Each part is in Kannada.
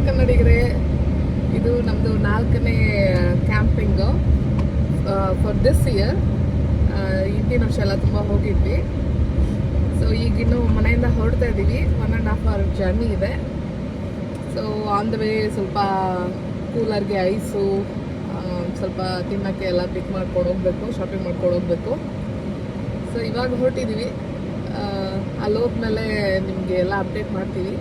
ಕನ್ನಡಿಗರೇ, ಇದು ನಮ್ಮದು 4ನೇ ಕ್ಯಾಂಪಿಂಗು ಫಾರ್ ದಿಸ್ ಇಯರ್. ಹಿಂದಿನ ವರ್ಷ ಎಲ್ಲ ತುಂಬ ಹೋಗಿದ್ವಿ. ಸೊ ಈಗಿನ್ನು ಮನೆಯಿಂದ ಹೊರಡ್ತಾ ಇದ್ದೀವಿ. 1.5 hour ಜರ್ನಿ ಇದೆ. ಸೊ ಆನ್ ದ ವೇ ಸ್ವಲ್ಪ ಕೂಲರ್ಗೆ ಐಸು, ಸ್ವಲ್ಪ ತಿನ್ನೋಕ್ಕೆ ಎಲ್ಲ ಪಿಕ್ ಮಾಡ್ಕೊಂಡು ಹೋಗ್ಬೇಕು, ಶಾಪಿಂಗ್ ಮಾಡ್ಕೊಂಡು ಹೋಗ್ಬೇಕು. ಸೊ ಇವಾಗ ಹೊರಟಿದ್ದೀವಿ. ಅಲ್ಲಿ ಹೋದ್ಮೇಲೆ ನಿಮಗೆ ಎಲ್ಲ ಅಪ್ಡೇಟ್ ಮಾಡ್ತೀವಿ.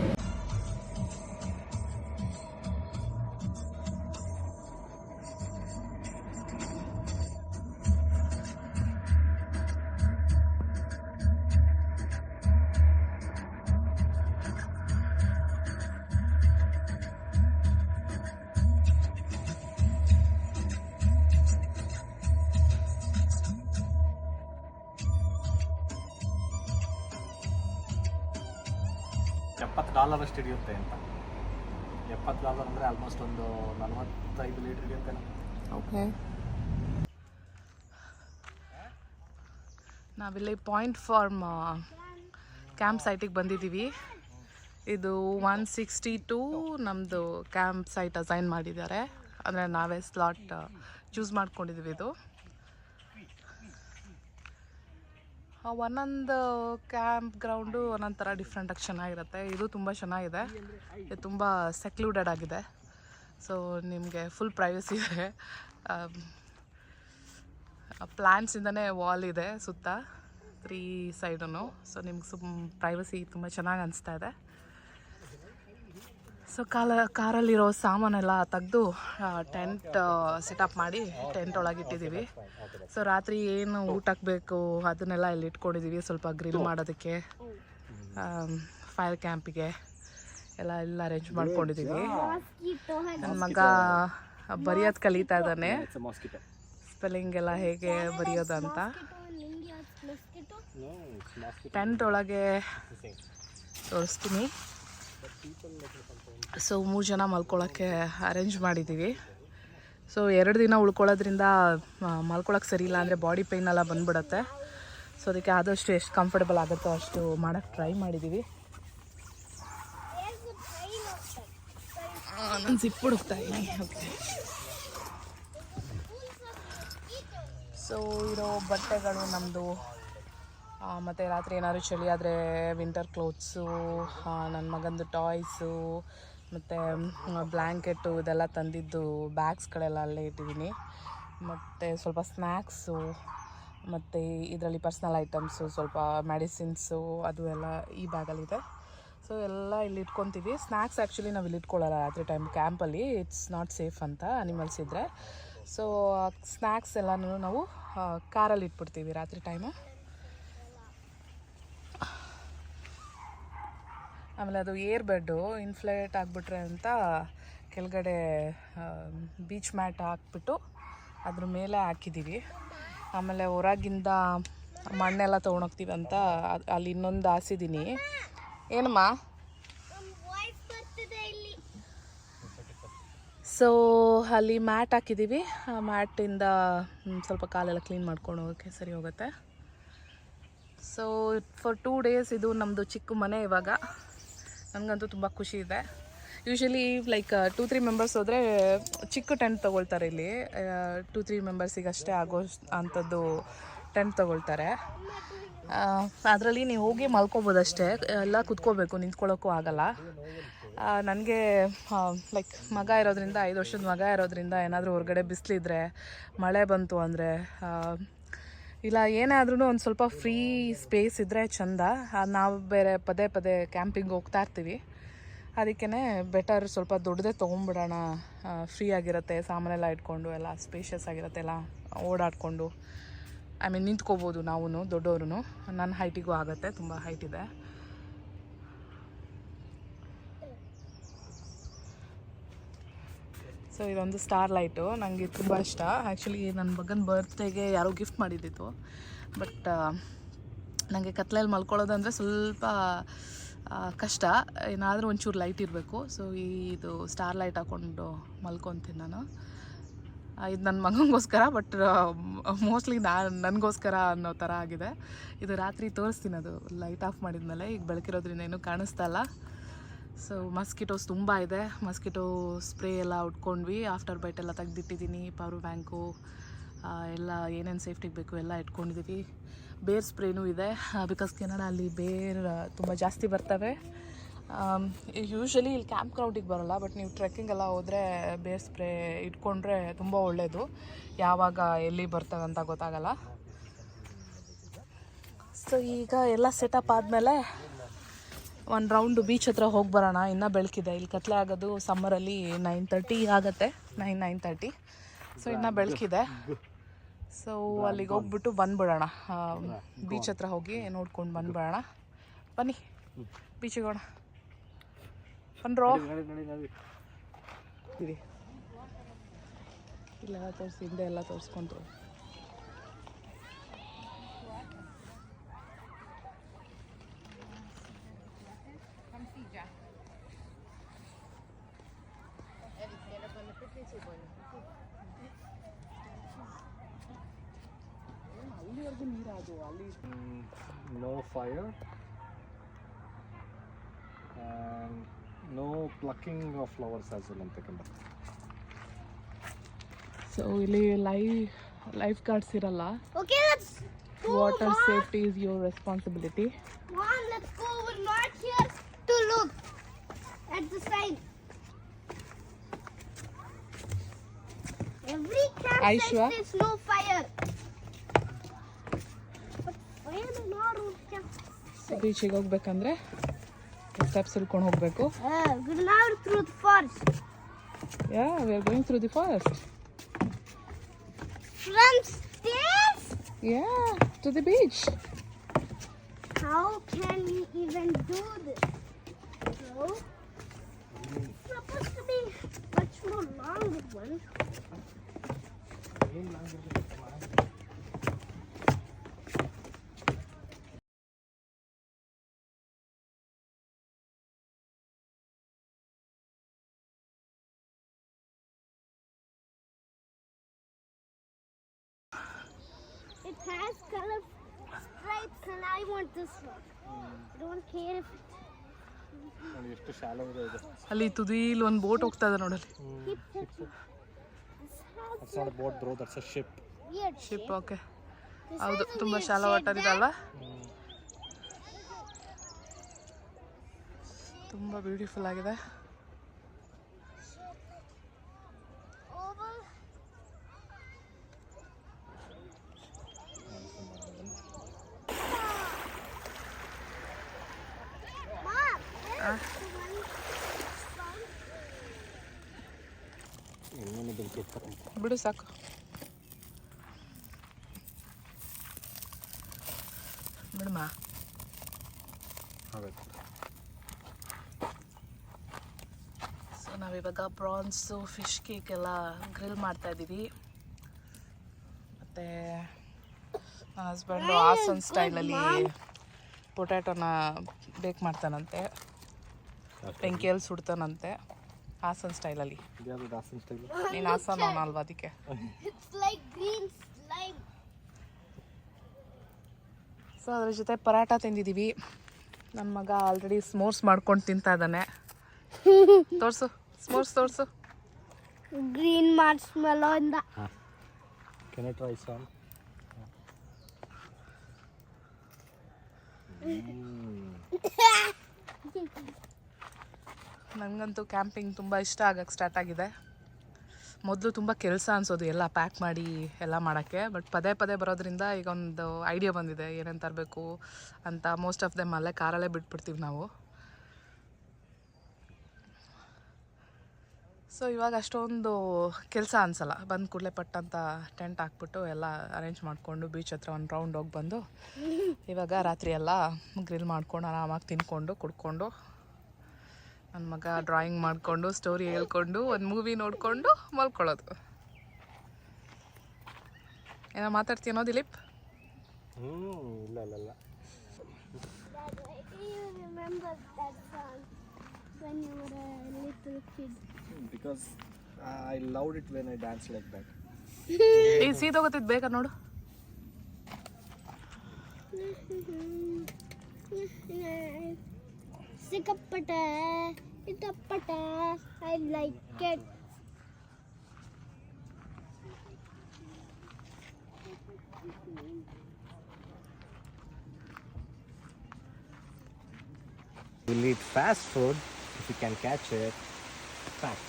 $70 ಅಷ್ಟು ಹಿಡಿಯುತ್ತೆ ಅಂತ. $70 ಅಂದರೆ ಆಲ್ಮೋಸ್ಟ್ ಒಂದು 45 ಲೀಟರ್ ಹಿಡಿಯುತ್ತೆ. ಓಕೆ, ನಾವಿಲ್ಲಿ ಪಾಯಿಂಟ್ ಫಾರ್ಮ್ ಕ್ಯಾಂಪ್ ಸೈಟಿಗೆ ಬಂದಿದ್ದೀವಿ. ಇದು 162 ನಮ್ಮದು ಕ್ಯಾಂಪ್ ಸೈಟ್ ಅಸೈನ್ ಮಾಡಿದ್ದಾರೆ. ಅಂದರೆ ನಾವೇ ಸ್ಲಾಟ್ ಚೂಸ್ ಮಾಡ್ಕೊಂಡಿದ್ದೀವಿ. ಇದು ಒಂದೊಂದು ಕ್ಯಾಂಪ್ ಗ್ರೌಂಡು ಒಂದೊಂದು ಥರ ಡಿಫ್ರೆಂಟಾಗಿ ಚೆನ್ನಾಗಿರುತ್ತೆ. ಇದು ತುಂಬ ಚೆನ್ನಾಗಿದೆ. ಇದು ತುಂಬ ಸೆಕ್ಲೂಡೆಡ್ ಆಗಿದೆ. ಸೊ ನಿಮಗೆ ಫುಲ್ ಪ್ರೈವಸಿ ಇದೆ. ಪ್ಲ್ಯಾಂಟ್ಸಿಂದನೇ ವಾಲ್ ಇದೆ ಸುತ್ತ 3 ಸೈಡೂ. ಸೊ ನಿಮ್ಗೆ ಪ್ರೈವಸಿ ತುಂಬ ಚೆನ್ನಾಗಿ ಅನಿಸ್ತಾ ಇದೆ. ಸೊ ಕಾರಲ್ಲಿರೋ ಸಾಮಾನೆಲ್ಲ ತೆಗೆದು ಟೆಂಟ್ ಸೆಟಪ್ ಮಾಡಿ ಟೆಂಟ್ ಒಳಗೆ ಇಟ್ಟಿದ್ದೀವಿ. ಸೊ ರಾತ್ರಿ ಏನು ಊಟಕ್ಕೆ ಬೇಕು ಅದನ್ನೆಲ್ಲ ಇಲ್ಲಿ ಇಟ್ಕೊಂಡಿದ್ದೀವಿ. ಸ್ವಲ್ಪ ಗ್ರಿಲ್ ಮಾಡೋದಕ್ಕೆ, ಫೈರ್ ಕ್ಯಾಂಪಿಗೆ ಎಲ್ಲ ಅರೇಂಜ್ ಮಾಡ್ಕೊಂಡಿದ್ದೀವಿ. ನನ್ನ ಮಗ ಬರೆಯೋದು ಕಲಿತಾ ಇದ್ದಾನೆ, ಸ್ಪೆಲ್ಲಿಂಗ್ ಎಲ್ಲ ಹೇಗೆ ಬರೆಯೋದು ಅಂತ. ಟೆಂಟ್ ಒಳಗೆ ತೋರಿಸ್ತೀನಿ. ಸೊ 3 ಜನ ಮಲ್ಕೊಳ್ಳೋಕ್ಕೆ ಅರೇಂಜ್ ಮಾಡಿದ್ದೀವಿ. ಸೊ 2 ದಿನ ಉಳ್ಕೊಳ್ಳೋದ್ರಿಂದ ಮಲ್ಕೊಳ್ಳೋಕೆ ಸರಿ ಇಲ್ಲ ಅಂದರೆ ಬಾಡಿ ಪೇಯ್ನ್ ಎಲ್ಲ ಬಂದ್ಬಿಡುತ್ತೆ. ಸೊ ಅದಕ್ಕೆ ಆದಷ್ಟು ಎಷ್ಟು ಕಂಫರ್ಟಬಲ್ ಆಗುತ್ತೋ ಅಷ್ಟು ಮಾಡೋಕ್ಕೆ ಟ್ರೈ ಮಾಡಿದ್ದೀವಿ. ನಾನು ಜಿಪ್ ಹುಡುಕ್ತಾ ಇದ್ದೀನಿ. ಓಕೆ, ಸೊ ಇರೋ ಬಟ್ಟೆಗಳು ನಮ್ಮದು, ಮತ್ತು ರಾತ್ರಿ ಏನಾದ್ರು ಚಳಿ ಆದರೆ ವಿಂಟರ್ ಕ್ಲೋತ್ಸು, ನನ್ನ ಮಗಂದು ಟಾಯ್ಸು, ಮತ್ತು ಬ್ಲ್ಯಾಂಕೆಟು ಇದೆಲ್ಲ ತಂದಿದ್ದು ಬ್ಯಾಗ್ಸ್ಗಳೆಲ್ಲ ಅಲ್ಲೇ ಇಟ್ಟಿದ್ದೀನಿ. ಮತ್ತು ಸ್ವಲ್ಪ ಸ್ನ್ಯಾಕ್ಸು, ಮತ್ತು ಇದರಲ್ಲಿ ಪರ್ಸ್ನಲ್ ಐಟಮ್ಸು, ಸ್ವಲ್ಪ ಮೆಡಿಸಿನ್ಸು, ಅದು ಎಲ್ಲ ಈ ಬ್ಯಾಗಲ್ಲಿದೆ. ಸೊ ಎಲ್ಲ ಇಲ್ಲಿ ಇಟ್ಕೊತೀವಿ. ಸ್ನ್ಯಾಕ್ಸ್ ಆ್ಯಕ್ಚುಲಿ ನಾವು ಇಲ್ಲಿ ಇಟ್ಕೊಳ್ಳಲ್ಲ ರಾತ್ರಿ ಟೈಮ್ ಕ್ಯಾಂಪಲ್ಲಿ. ಇಟ್ಸ್ ನಾಟ್ ಸೇಫ್ ಅಂತ ಅನಿಮಲ್ಸ್ ಇದ್ದರೆ. ಸೊ ಸ್ನ್ಯಾಕ್ಸ್ ಎಲ್ಲನೂ ನಾವು ಕಾರಲ್ಲಿ ಇಟ್ಬಿಡ್ತೀವಿ ರಾತ್ರಿ ಟೈಮು. ಆಮೇಲೆ ಅದು ಏರ್ ಬೆಡ್ಡು ಇನ್ಫ್ಲೇಟ್ ಆಗಿಬಿಟ್ರೆ ಅಂತ ಕೆಳಗಡೆ ಬೀಚ್ ಮ್ಯಾಟ್ ಹಾಕ್ಬಿಟ್ಟು ಅದ್ರ ಮೇಲೆ ಹಾಕಿದ್ದೀವಿ. ಆಮೇಲೆ ಹೊರಗಿಂದ ಮಣ್ಣೆಲ್ಲ ತೊಗೊಂಡೋಗ್ತೀವಿ ಅಂತ ಅಲ್ಲಿ ಇನ್ನೊಂದು ಹಾಸಿದ್ದೀನಿ. ಏನಮ್ಮ? ಸೊ ಅಲ್ಲಿ ಮ್ಯಾಟ್ ಹಾಕಿದ್ದೀವಿ. ಆ ಮ್ಯಾಟಿಂದ ಸ್ವಲ್ಪ ಕಾಲೆಲ್ಲ ಕ್ಲೀನ್ ಮಾಡ್ಕೊಂಡು ಹೋಗೋಕ್ಕೆ ಸರಿ ಹೋಗುತ್ತೆ. ಸೊ ಫಾರ್ 2 days ಇದು ನಮ್ಮದು ಚಿಕ್ಕ ಮನೆ. ಇವಾಗ ನನಗಂತೂ ತುಂಬ ಖುಷಿ ಇದೆ. ಯೂಶ್ವಲಿ ಲೈಕ್ 2-3 ಮೆಂಬರ್ಸ್ ಹೋದರೆ ಚಿಕ್ಕ ಟೆಂಟ್ ತೊಗೊಳ್ತಾರೆ. ಇಲ್ಲಿ 2-3 ಮೆಂಬರ್ಸಿಗೆ ಅಷ್ಟೇ ಆಗೋ ಅಂಥದ್ದು ಟೆಂಟ್ ತೊಗೊಳ್ತಾರೆ. ಅದರಲ್ಲಿ ನೀವು ಹೋಗಿ ಮಲ್ಕೋಬೋದಷ್ಟೇ, ಎಲ್ಲ ಕುತ್ಕೋಬೇಕು, ನಿಂತ್ಕೊಳ್ಳೋಕ್ಕೂ ಆಗೋಲ್ಲ. ನನಗೆ ಲೈಕ್ ಮಗ ಇರೋದ್ರಿಂದ, 5 ವರ್ಷದ ಮಗ ಇರೋದ್ರಿಂದ ಏನಾದರೂ ಹೊರಗಡೆ ಬಿಸಿಲಿದ್ರೆ, ಮಳೆ ಬಂತು ಅಂದರೆ, ಇಲ್ಲ ಏನೇ ಆದ್ರೂ ಒಂದು ಸ್ವಲ್ಪ ಫ್ರೀ ಸ್ಪೇಸ್ ಇದ್ದರೆ ಚೆಂದ. ನಾವು ಬೇರೆ ಪದೇ ಪದೇ ಕ್ಯಾಂಪಿಂಗ್ ಹೋಗ್ತಾ ಇರ್ತೀವಿ. ಅದಕ್ಕೇ ಬೆಟರ್ ಸ್ವಲ್ಪ ದೊಡ್ಡದೇ ತೊಗೊಂಬಿಡೋಣ. ಫ್ರೀ ಆಗಿರುತ್ತೆ, ಸಾಮಾನೆಲ್ಲ ಇಟ್ಕೊಂಡು ಎಲ್ಲ ಸ್ಪೇಷಿಯಸ್ ಆಗಿರುತ್ತೆ, ಎಲ್ಲ ಓಡಾಡಿಕೊಂಡು ನಿಂತ್ಕೋಬೋದು ನಾವು ದೊಡ್ಡವರು. ನನ್ನ ಹೈಟಿಗೂ ಆಗುತ್ತೆ, ತುಂಬ ಹೈಟ್ ಇದೆ. ಸೊ ಇದೊಂದು ಸ್ಟಾರ್ ಲೈಟು, ನನಗೆ ತುಂಬ ಇಷ್ಟ. ಆ್ಯಕ್ಚುಲಿ ನನ್ನ ಮಗನ ಬರ್ತ್ಡೇಗೆ ಯಾರೋ ಗಿಫ್ಟ್ ಮಾಡಿದ್ದಿತ್ತು. ಬಟ್ ನನಗೆ ಕತ್ಲೆಯಲ್ಲಿ ಮಲ್ಕೊಳ್ಳೋದು ಅಂದರೆ ಸ್ವಲ್ಪ ಕಷ್ಟ. ಏನಾದರೂ ಒಂಚೂರು ಲೈಟ್ ಇರಬೇಕು. ಸೊ ಇದು ಸ್ಟಾರ್ ಲೈಟ್ ಹಾಕ್ಕೊಂಡು ಮಲ್ಕೊತೀನಿ ನಾನು. ಇದು ನನ್ನ ಮಗನಿಗೋಸ್ಕರ, ಬಟ್ ಮೋಸ್ಟ್ಲಿ ನನಗೋಸ್ಕರ ಅನ್ನೋ ಥರ ಆಗಿದೆ. ಇದು ರಾತ್ರಿ ತೋರಿಸ್ತೀನಿ, ಅದು ಲೈಟ್ ಆಫ್ ಮಾಡಿದ್ಮೇಲೆ. ಈಗ ಬೆಳಕಿರೋದ್ರಿಂದ ಏನೂ ಕಾಣಿಸ್ತಾ ಇಲ್ಲ. ಸೊ ಮಸ್ಕಿಟೋಸ್ ತುಂಬ ಇದೆ. ಮಸ್ಕಿಟೋ ಸ್ಪ್ರೇ ಎಲ್ಲ ಉಟ್ಕೊಂಡ್ವಿ. ಆಫ್ಟರ್ ಬೈಟ್ ಎಲ್ಲ ತೆಗೆದಿಟ್ಟಿದ್ದೀನಿ. ಪವರ್ ಬ್ಯಾಂಕು ಎಲ್ಲ ಏನೇನು ಸೇಫ್ಟಿಗೆ ಬೇಕು ಎಲ್ಲ ಇಟ್ಕೊಂಡಿದ್ದೀವಿ. ಬೇರ್ ಸ್ಪ್ರೇನೂ ಇದೆ ಬಿಕಾಸ್ ಕೆನಡಾ ಅಲ್ಲಿ ಬೇರ್ ತುಂಬ ಜಾಸ್ತಿ ಬರ್ತವೆ. ಯೂಶ್ವಲಿ ಇಲ್ಲಿ ಕ್ಯಾಂಪ್ ಗ್ರೌಂಡಿಗೆ ಬರೋಲ್ಲ, ಬಟ್ ನೀವು ಟ್ರೆಕ್ಕಿಂಗ್ ಎಲ್ಲ ಹೋದರೆ ಬೇರ್ ಸ್ಪ್ರೇ ಇಟ್ಕೊಂಡ್ರೆ ತುಂಬ ಒಳ್ಳೆಯದು. ಯಾವಾಗ ಎಲ್ಲಿ ಬರ್ತವೆ ಅಂತ ಗೊತ್ತಾಗಲ್ಲ. ಸೊ ಈಗ ಎಲ್ಲ ಸೆಟಪ್ ಆದಮೇಲೆ ಒಂದು ರೌಂಡು ಬೀಚ್ ಹತ್ರ ಹೋಗಿ ಬರೋಣ. ಇನ್ನೂ ಬೆಳಕಿದೆ. ಇಲ್ಲಿ ಕತ್ಲೆ ಆಗೋದು ಸಮ್ಮರಲ್ಲಿ 9:30 ಆಗುತ್ತೆ, 9:30. ಸೊ ಇನ್ನೂ ಬೆಳಕಿದೆ. ಸೊ ಅಲ್ಲಿಗೆ ಹೋಗ್ಬಿಟ್ಟು ಬಂದುಬಿಡೋಣ. ಬೀಚ್ ಹತ್ರ ಹೋಗಿ ನೋಡ್ಕೊಂಡು ಬಂದುಬಿಡೋಣ. ಬನ್ನಿ ಬೀಚಿಗೆ ಹೋಗೋಣ. ಬನ್ರೋ ಇರಿ. ಇಲ್ಲೆಲ್ಲ ತೋರಿಸಿ, ಹಿಂದೆ ಎಲ್ಲ ತೋರಿಸ್ಕೊಂಡ್ರು. ಅಲ್ಲಿವರೆಗೂ ನೀರಾದು ಅಲ್ಲಿ. No fire and no plucking of flowers as well ಅಂತಕ್ಕಂಥ. ಸೊ ಇಲ್ಲಿ ಲೈಫ್ ಗಾರ್ಡ್ಸ್ ಇರಲ್ಲ. Okay, let's go. Water safety is your responsibility. Mom, let's go. We're not here to look at the sign. Every campsite Aishwa? says no fire. But why are not campsite? ಬೀಚಿಗೆ ಹೋಗ್ಬೇಕಂದ್ರೆ ಸ್ಟೆಪ್ಸ್ ಇಳ್ಕೊಂಡು ಹೋಗಬೇಕು. We're now through the forest. Yeah we are going through the forest. From stairs? Yeah to the beach. How can we even do this? No. It's supposed to be much more longer one. It has color stripes and I want this one. I don't care if ನೋಡಿ ಎಷ್ಟು ಶಾಲೋ ಇದೆ ಇದು. ಅಲ್ಲಿ ತುದಿಲಿ ಒಂದು ಬೋಟ್ ಹೋಗ್ತಾ ಇದೆ ನೋಡಲ್ಲಿ. it keeps it. This has That's not a boat bro, that's a ship. weird ship. shape. Okay, This ಹೌದು. has a ತುಂಬ weird ಶಾಲಾ shape ವಾಟರ್ there. ಇದಲ್ಲ. ತುಂಬ ಬ್ಯೂಟಿಫುಲ್ ಆಗಿದೆ. Oval. Mom, there's one sun. ಇನ್ನೇನು ಬೆಂಕಿ ಇರ್ತಾರೆ. ಬಿಡು ಸಾಕು. ಬಿಡಮ್ಮ. ಹೌದು. ಸೊ ನಾವಿವಾಗ ಪ್ರಾನ್ಸು, ಫಿಶ್ ಕೇಕ್ ಎಲ್ಲ ಗ್ರಿಲ್ ಮಾಡ್ತಾ ಇದ್ದೀವಿ. ಮತ್ತು ನನ್ನ ಹಸ್ಬೆಂಡು ಹಾಸನ್ ಸ್ಟೈಲಲ್ಲಿ ಪೊಟ್ಯಾಟೋನ ಬೇಕ್ ಮಾಡ್ತಾನಂತೆ, ಬೆಂಕಿಯಲ್ಲಿ ಸುಡ್ತಾನಂತೆ ಹಾಸನ್ ಸ್ಟೈಲಲ್ಲಿ. ಇದ್ಯಾವುದು ದಾಸನ್ ಸ್ಟೈಲ್? ನೀನು ಹಾಸನ್ ಅಲ್ವಾ, ಅದಕ್ಕೆ. It's like green slime. So ಅದ್ರ ಜೊತೆ ಪರಾಟ ತಿಂದಿದ್ದೀವಿ. ನನ್ನ ಮಗ ಆಲ್ರೆಡಿ ಸ್ಮೋರ್ಸ್ ಮಾಡ್ಕೊಂಡು ತಿಂತಾ ಇದ್ದಾನೆ. ತೋರಿಸು ಸ್ಮೋರ್ಸ್, ತೋರಿಸು. Green marshmallow in the. Can I try some? ನನಗಂತೂ ಕ್ಯಾಂಪಿಂಗ್ ತುಂಬ ಇಷ್ಟ ಆಗಕ್ಕೆ ಸ್ಟಾರ್ಟ್ ಆಗಿದೆ. ಮೊದಲು ತುಂಬ ಕೆಲಸ ಅನಿಸೋದು ಎಲ್ಲ ಪ್ಯಾಕ್ ಮಾಡಿ ಎಲ್ಲ ಮಾಡೋಕ್ಕೆ. ಬಟ್ ಪದೇ ಪದೇ ಬರೋದ್ರಿಂದ ಈಗ ಒಂದು ಐಡಿಯಾ ಬಂದಿದೆ ಏನೇನು ತರಬೇಕು ಅಂತ. ಮೋಸ್ಟ್ ಆಫ್ ದೆಮ್ ಅಲ್ಲೇ ಕಾರಲ್ಲೇ ಬಿಟ್ಬಿಡ್ತೀವಿ ನಾವು. ಸೊ ಇವಾಗ ಅಷ್ಟೊಂದು ಕೆಲಸ ಅನಿಸಲ್ಲ. ಬಂದ ಕೂಡಲೇ ಪಟ್ಟಂತ ಟೆಂಟ್ ಹಾಕ್ಬಿಟ್ಟು ಎಲ್ಲ ಅರೇಂಜ್ ಮಾಡಿಕೊಂಡು ಬೀಚ್ ಹತ್ರ ಒಂದು ರೌಂಡ್ ಹೋಗಿ ಬಂದು ಇವಾಗ ರಾತ್ರಿ ಎಲ್ಲ ಗ್ರಿಲ್ ಮಾಡ್ಕೊಂಡು ಆರಾಮಾಗಿ ತಿನ್ಕೊಂಡು ಕುಡ್ಕೊಂಡು ನನ್ನ ಮಗ ಡ್ರಾಯಿಂಗ್ ಮಾಡಿಕೊಂಡು ಸ್ಟೋರಿ ಹೇಳ್ಕೊಂಡು ಒಂದು ಮೂವಿ ನೋಡಿಕೊಂಡು ಮಲ್ಕೊಳ್ಳೋದು. ಏನೋ ಮಾತಾಡ್ತೀನೋ ದಿಲೀಪ್? ಇಲ್ಲ ಇಲ್ಲ ಇಲ್ಲ. Dad, do you remember that song when you were a little kid? Because I loved it when I danced like that. ಈ ಸೀದೋಗತ್ತಿದ್ದು ಬೇಗ ನೋಡು. Sikapata, itapata. I like it. We'll eat fast food if you can catch it. Fact.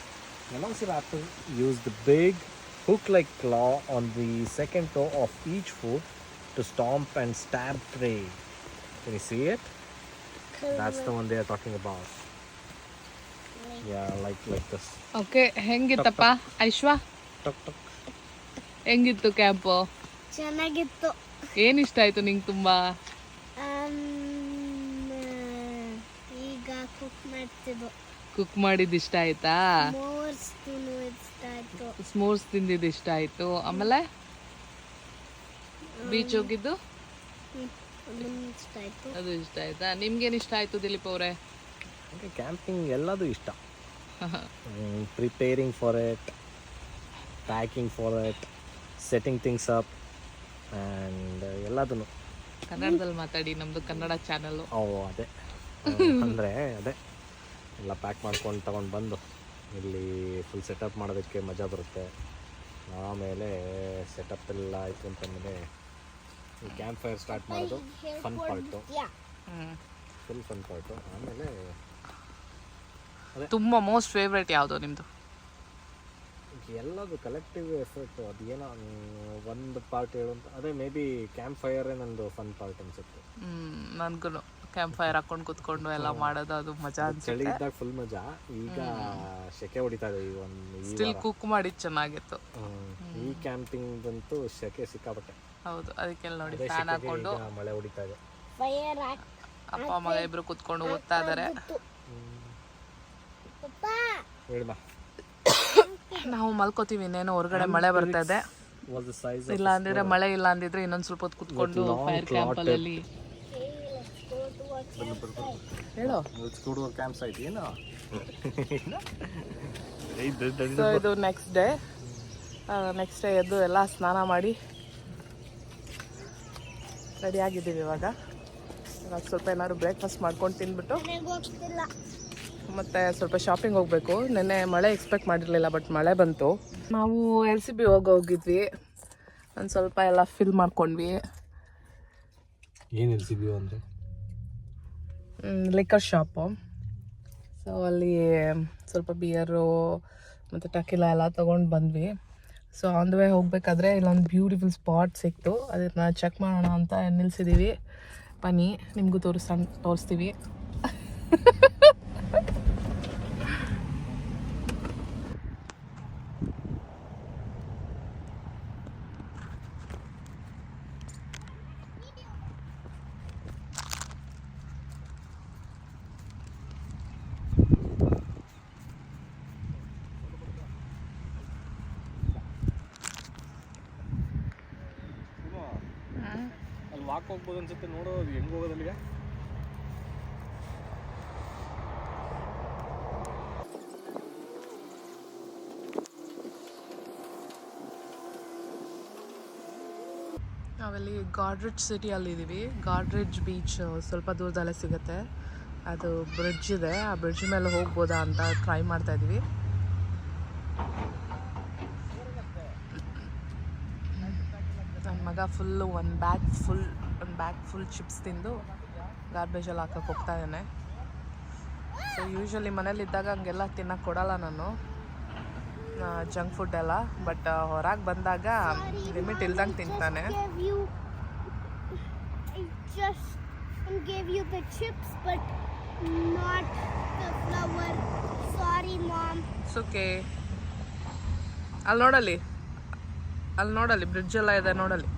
Once you have to use the big hook-like claw on the second toe of each foot to stomp and stab prey. Can you see it? That's the one they are talking about. Yeah, like this. Okay ಹೆಂಗಿತ್ತಪ್ಪ ಐಶ್ವಾ? Tuk tuk. ಹೆಂಗಿತ್ತು ಕ್ಯಾಂಪು? ಚೆನ್ನಾಗಿತ್ತು. ಏನು ಇಷ್ಟ ಆಯಿತು ನಿಂಗೆ ತುಂಬ? ಈಗ ಕುಕ್ ಮಾಡ್ತಿದ್ದು. ಕುಕ್ ಮಾಡಿದ್ದು ಇಷ್ಟ ಆಯ್ತಾ? ಮೋರ್ಸ್ ತಿನ್ನು ಇಷ್ಟ ಆಯ್ತು. ಸ್ಮೋರ್ಸ್ ತಿಂದಿದ್ದು ಇಷ್ಟ ಆಯಿತು. ಆಮೇಲೆ ಬೀಚ್ ಹೋಗಿದ್ದು ಇಷ್ಟ ಆಯ್ತು. ಅದು ಇಷ್ಟ ಆಯ್ತಾ? ನಿಮ್ಗೇನು ಇಷ್ಟ ಆಯಿತು ದಿಲೀಪ್ ಅವರೇ? ಕ್ಯಾಂಪಿಂಗ್ ಎಲ್ಲದೂ ಇಷ್ಟ. Preparing for it, packing for it, setting things up and ಎಲ್ಲದೂ. ಕನ್ನಡದಲ್ಲಿ ಮಾತಾಡಿ, ನಮ್ಮದು ಕನ್ನಡ ಚಾನಲ್ಲು. ಅದೇ ಅಂದರೆ ಅದೇ ಎಲ್ಲ ಪ್ಯಾಕ್ ಮಾಡ್ಕೊಂಡು ತಗೊಂಡು ಬಂದು ಇಲ್ಲಿ ಫುಲ್ ಸೆಟಪ್ ಮಾಡೋದಕ್ಕೆ ಮಜಾ ಬರುತ್ತೆ. ಆಮೇಲೆ ಸೆಟಪ್ ಎಲ್ಲ ಆಯಿತು ಅಂತಂದರೆ ಈ ಕ್ಯಾಂಪ್ ಫೈರ್ ಸ್ಟಾರ್ಟ್ ಮಾಡೋದು fun part, full fun part. ಆಮೇಲೆ ತುಂಬ ಮೋಸ್ಟ್ ಫೇವ್ರೇಟ್ ಯಾವುದು ನಿಮ್ಮದು? ಎಲ್ಲದು ಕಲೆಕ್ಟಿವ್ ಎಫರ್ಟು. ಅದೇನೋ ಒಂದು ಪಾರ್ಟ್ ಹೇಳುವಂತ ಅದೇ ಮೇ ಬಿ ಕ್ಯಾಂಪ್ ಫೈರೇ ನಂದು ಫನ್ ಪಾರ್ಟ್ ಅನ್ಸುತ್ತೆ. ನನಗೂ ಕ್ಯಾಂಪ್ ಫೈರ್ ಹಾಕೊಂಡು ಕುತ್ಕೊಂಡು ಎಲ್ಲ ಮಾಡೋದು ಅದು ಮಜಾ ಚಳಿ ಅನ್ಸುತ್ತೆ. ಇದ್ದಾಗ ಫುಲ್ ಮಜಾ. ಈಗ ಸೆಕೆ ಹೊಡಿತಾ ಇದೆ. ಸ್ಟಿಲ್ ಕುಕ್ ಮಾಡಿದ್ದು ಚೆನ್ನಾಗಿತ್ತು. ಈ ಕ್ಯಾಂಪಿಂಗ್ ಅಂತೂ ಸೆಕೆ ಸಿಕ್ಕಾಪಟ್ಟೆ. ಹೌದು, ಅದಕ್ಕೆ ನೋಡಿ ಅದೇ ಫ್ಯಾನ್ ಸೆಕೆಗೆ ಹಾಕೊಂಡು ಈಗ ಮಳೆ ಹೊಡಿತಾ ಇದೆ. ಫೈರ್ ಅಪ್ಪ ಮಗ ಇಬ್ರು ಕುತ್ಕೊಂಡು ಓದ್ತಾ ಇದ್ದಾರೆ. ಹೇಳಿದ ನಾವು ಮಲ್ಕೋತೀವಿ, ಇನ್ನೇನು ಹೊರಗಡೆ ಮಳೆ ಬರ್ತಾ ಇದೆ. ಇಲ್ಲ ಅಂದಿದ್ರೆ ಮಳೆ ಇಲ್ಲ ಅಂದಿದ್ರೆ ಇನ್ನೊಂದು ಸ್ವಲ್ಪ ಹೊತ್ತು ಕುತ್ಕೊಂಡು ಫೈರ್ ಕ್ಯಾಂಪಲ್ಲಿ ಹೇಳೋ. ಕ್ಯಾಂಪ್ ಸೈಟ್ ಏನು. ಸೊ ಇದು ನೆಕ್ಸ್ಟ್ ಡೇ ಎದ್ದು ಎಲ್ಲ ಸ್ನಾನ ಮಾಡಿ ರೆಡಿ ಆಗಿದ್ದೀವಿ. ಇವಾಗ ಸ್ವಲ್ಪ ಏನಾದ್ರು ಬ್ರೇಕ್ಫಾಸ್ಟ್ ಮಾಡ್ಕೊಂಡು ತಿಂದ್ಬಿಟ್ಟು ಗೊತ್ತಿಲ್ಲ. ಮತ್ತು ಸ್ವಲ್ಪ ಶಾಪಿಂಗ್ ಹೋಗಬೇಕು. ನೆನ್ನೆ ಮಳೆ ಎಕ್ಸ್ಪೆಕ್ಟ್ ಮಾಡಿರಲಿಲ್ಲ, ಬಟ್ ಮಳೆ ಬಂತು. ನಾವು LCB ಹೋಗಿದ್ವಿ, ಒಂದು ಸ್ವಲ್ಪ ಎಲ್ಲ ಫಿಲ್ ಮಾಡ್ಕೊಂಡ್ವಿ. ಏನು LCB ಅಂದರೆ ಲಿಕ್ಕರ್ ಶಾಪು. ಸೊ ಅಲ್ಲಿ ಸ್ವಲ್ಪ ಬಿಯರು ಮತ್ತು ಟಕಿಲ ಎಲ್ಲ ತೊಗೊಂಡು ಬಂದ್ವಿ. ಸೊ ಆನ್ ದ ವೇ ಹೋಗಬೇಕಾದ್ರೆ ಇಲ್ಲೊಂದು ಬ್ಯೂಟಿಫುಲ್ ಸ್ಪಾಟ್ ಸಿಕ್ತು, ಅದನ್ನು ಚೆಕ್ ಮಾಡೋಣ ಅಂತ ನಿಲ್ಲಿಸಿದ್ದೀವಿ. ಬನ್ನಿ ನಿಮಗೂ ತೋರಿಸ್ತೀವಿ. ಅಲ್ಲಿ ವಾಕ್ ಹೋಗ್ಬೋದು ಅನ್ಸುತ್ತೆ. ನೋಡೋ ಹೆಂಗೆ ಹೋಗೋದಲ್ಲಿಗೆ. ನಾವಲ್ಲಿ ಗಾಡ್ರಿಡ್ಜ್ ಸಿಟಿಯಲ್ಲಿದ್ದೀವಿ. ಗಾಡ್ರಿಡ್ಜ್ ಬೀಚ್ ಸ್ವಲ್ಪ ದೂರದಲ್ಲೇ ಸಿಗುತ್ತೆ. ಅದು ಬ್ರಿಡ್ಜ್ ಇದೆ, ಆ ಬ್ರಿಡ್ಜ್ ಮೇಲೆ ಹೋಗ್ಬೋದಾ ಅಂತ ಟ್ರೈ ಮಾಡ್ತಾ ಇದ್ದೀವಿ. ನನ್ನ ಮಗ ಫುಲ್ಲು ಒಂದು ಬ್ಯಾಗ್ ಫುಲ್ ಚಿಪ್ಸ್ ತಿಂದು ಗಾರ್ಬೇಜಲ್ಲಿ ಹಾಕಕ್ಕೆ ಹೋಗ್ತಾ ಇದ್ದಾನೆ. ಸೊ ಯೂಶ್ವಲಿ ಮನೇಲಿದ್ದಾಗ ಹಂಗೆಲ್ಲ ತಿನ್ನಕ್ಕೆ ಕೊಡಲ್ಲ ನಾನು, ಜಂಕ್ ಫುಡ್ ಎಲ್ಲ. ಬಟ್ ಹೊರಗೆ ಬಂದಾಗ ಲಿಮಿಟ್ ಇಲ್ದಂಗೆ ತಿಂತಾನೆ. I gave you the chips, but not the flour. Sorry, Mom. It's okay. ಅಲ್ಲಿ ನೋಡಲ್ಲಿ ಬ್ರಿಡ್ಜ್ ಎಲ್ಲ ಇದೆ, ನೋಡಲ್ಲಿ.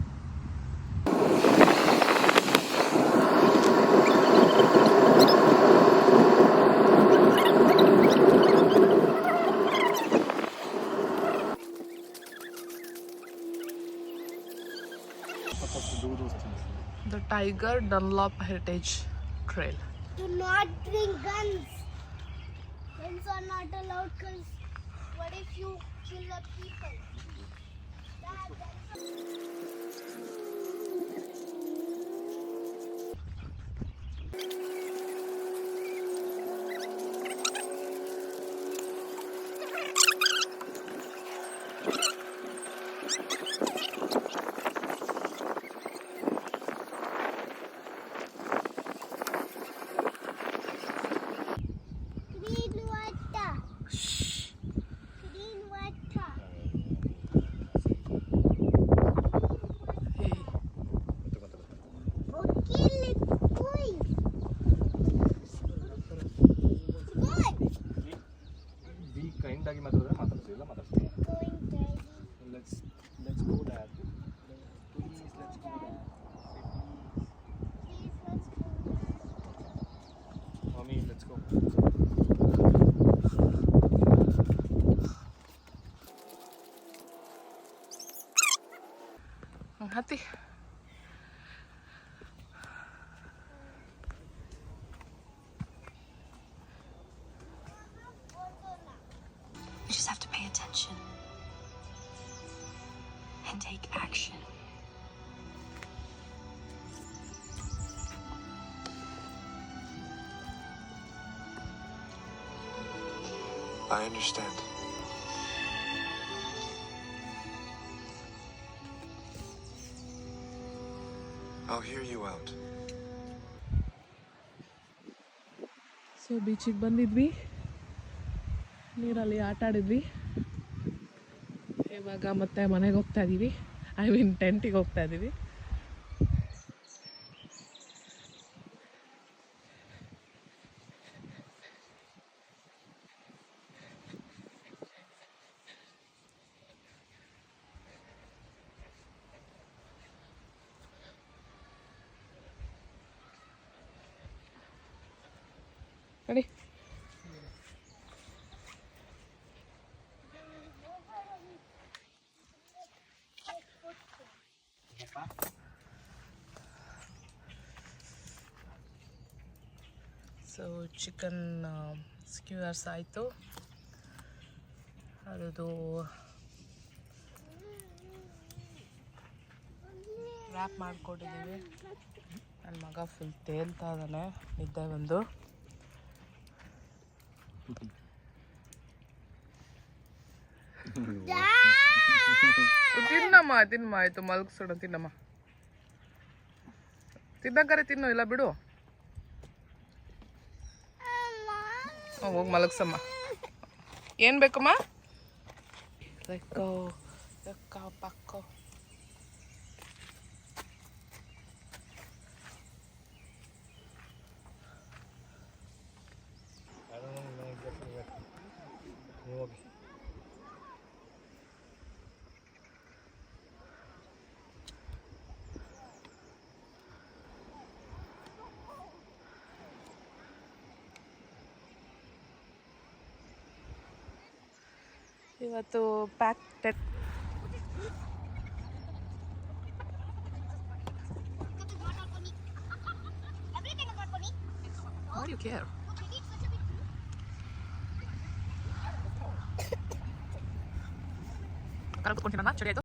The Tiger Dunlop Heritage Trail. Do not bring guns. Guns are not allowed, because what if you kill the people? Kind ಆಗಿ ಮಾತಾಡಿದ್ರೆ ಮಾತಾಡ್ತೀವಿ, ಇಲ್ಲ ಮಾತಾಡ್ತೀವಿ. Going daddy. Let's go, Dad. Please, let's go, Dad. Please, let's go. Mommy, let's go. ಹತ್ತಿ. You just have to pay attention and take action. I understand. I'll hear you out. So ಬೀಚಿಗೆ ಬಂದಿದ್ವಿ, ನೀರಲ್ಲಿ ಆಟ ಆಡಿದ್ವಿ. ಇವಾಗ ಮತ್ತೆ ಮನೆಗೆ ಹೋಗ್ತಾ ಇದ್ದೀವಿ, ಐ ಮೀನ್ ಟೆಂಟಿಗೆ ಹೋಗ್ತಾ ಇದ್ದೀವಿ. Ready? ಸೊ ಚಿಕನ್ ಸ್ಕ್ಯೂರ್ಸ್ ಆಯಿತು, ಅದು ರ್ಯಾಪ್ ಮಾಡಿಕೊಟ್ಟಿದ್ದೀವಿ. ನನ್ನ ಮಗ ಫುಲ್ ತೇಲ್ತಾ ಇದ್ದಾನೆ ನಿದ್ದೆ ಬಂದು. ತಿನ್ನಮ್ಮ ತಿನ್ನಮ್ಮ, ಆಯಿತು ಮಲಗಿಸೋಣ, ತಿನ್ನಮ್ಮ, ತಿನ್ನಕ್ಕಾರೆ ತಿನ್ನು, ಇಲ್ಲ ಬಿಡು. ಹೋಗಿ ಮಲಗ್ಸಮ್ಮ. ಏನು ಬೇಕಮ್ಮ? ಲೆಕ್ಕೋ ಲೆಕ್ಕ ಪಕ್ಕೋ. ಇವತ್ತು pack Why do you care? ಕುತ್ಕೊಂತೀನಿ ಚಳಿ ಆಯ್ತು.